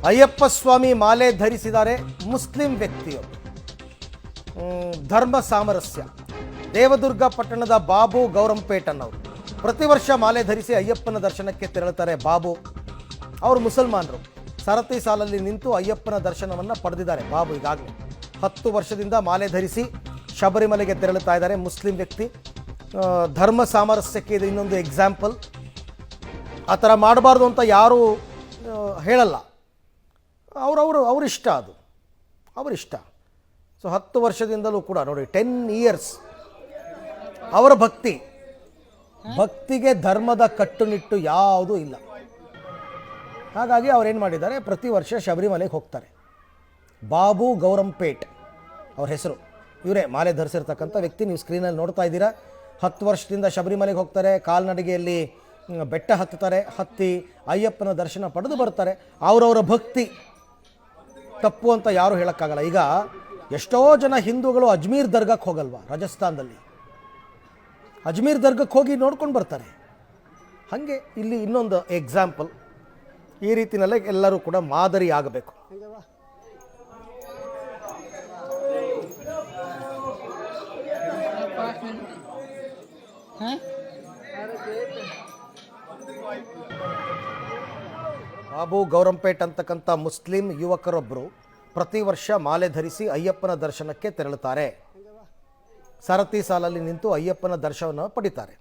ಅಯ್ಯಪ್ಪ ಸ್ವಾಮಿ ಮಾಲೆ ಧರಿಸಿದ್ದಾರೆ ಮುಸ್ಲಿಂ ವ್ಯಕ್ತಿಯೊಬ್ಬರು. ಧರ್ಮ ಸಾಮರಸ್ಯ ದೇವದುರ್ಗ ಪಟ್ಟಣದ ಬಾಬು ಗೌರಂಪೇಟ್ ಅನ್ನೋರು ಪ್ರತಿ ವರ್ಷ ಮಾಲೆ ಧರಿಸಿ ಅಯ್ಯಪ್ಪನ ದರ್ಶನಕ್ಕೆ ತೆರಳುತ್ತಾರೆ. ಬಾಬು ಅವರು ಮುಸಲ್ಮಾನರು. ಸರತಿ ಸಾಲಲ್ಲಿ ನಿಂತು ಅಯ್ಯಪ್ಪನ ದರ್ಶನವನ್ನು ಪಡೆದಿದ್ದಾರೆ. ಬಾಬು ಈಗಾಗಲೇ 10 ವರ್ಷದಿಂದ ಮಾಲೆ ಧರಿಸಿ ಶಬರಿಮಲೆಗೆ ತೆರಳುತ್ತಾ ಇದ್ದಾರೆ. ಮುಸ್ಲಿಂ ವ್ಯಕ್ತಿ. ಧರ್ಮ ಸಾಮರಸ್ಯಕ್ಕೆ ಇದು ಇನ್ನೊಂದು ಎಕ್ಸಾಂಪಲ್. ಆ ಥರ ಮಾಡಬಾರ್ದು ಅಂತ ಯಾರೂ ಹೇಳಲ್ಲ. ಅವರಿಷ್ಟ, ಅದು ಅವರಿಷ್ಟ. ಸೊ 10 ವರ್ಷದಿಂದಲೂ ಕೂಡ ನೋಡಿ, 10 ಇಯರ್ಸ್ ಅವರ ಭಕ್ತಿಗೆ ಧರ್ಮದ ಕಟ್ಟುನಿಟ್ಟು ಯಾವುದೂ ಇಲ್ಲ. ಹಾಗಾಗಿ ಅವರೇನು ಮಾಡಿದ್ದಾರೆ, ಪ್ರತಿ ವರ್ಷ ಶಬರಿಮಲೆಗೆ ಹೋಗ್ತಾರೆ. ಬಾಬು ಗೌರಂಪೇಟ್ ಅವ್ರ ಹೆಸರು. ಇವರೇ ಮಾಲೆ ಧರಿಸಿರ್ತಕ್ಕಂಥ ವ್ಯಕ್ತಿ. ನೀವು ಸ್ಕ್ರೀನಲ್ಲಿ ನೋಡ್ತಾ ಇದ್ದೀರಾ. 10 ವರ್ಷದಿಂದ ಶಬರಿಮಲೆಗೆ ಹೋಗ್ತಾರೆ. ಕಾಲ್ನಡಿಗೆಯಲ್ಲಿ ಬೆಟ್ಟ ಹತ್ತಿ ಅಯ್ಯಪ್ಪನ ದರ್ಶನ ಪಡೆದು ಬರ್ತಾರೆ. ಅವರವರ ಭಕ್ತಿ ತಪ್ಪು ಅಂತ ಯಾರೂ ಹೇಳೋಕ್ಕಾಗಲ್ಲ. ಈಗ ಎಷ್ಟೋ ಜನ ಹಿಂದೂಗಳು ಅಜ್ಮೀರ್ ದರ್ಗಾಕ್ಕೆ ಹೋಗಲ್ವಾ, ರಾಜಸ್ಥಾನದಲ್ಲಿ ಅಜ್ಮೀರ್ ದರ್ಗಕ್ಕೆ ಹೋಗಿ ನೋಡ್ಕೊಂಡು ಬರ್ತಾರೆ. ಹಾಗೆ ಇಲ್ಲಿ ಇನ್ನೊಂದು ಎಕ್ಸಾಂಪಲ್. ಈ ರೀತಿಯಲ್ಲೇ ಎಲ್ಲರೂ ಕೂಡ ಮಾದರಿ ಆಗಬೇಕು. ಬಾಬು ಗೌರಂಪೇಟ್ ಅಂತಕ್ಕಂಥ ಮುಸ್ಲಿಂ ಯುವಕರೊಬ್ಬರು ಪ್ರತಿ ವರ್ಷ ಮಾಲೆ ಧರಿಸಿ ಅಯ್ಯಪ್ಪನ ದರ್ಶನಕ್ಕೆ ತೆರಳುತ್ತಾರೆ. ಸರತಿ ಸಾಲಲ್ಲಿ ನಿಂತು ಅಯ್ಯಪ್ಪನ ದರ್ಶನವನ್ನು ಪಡಿತಾರೆ.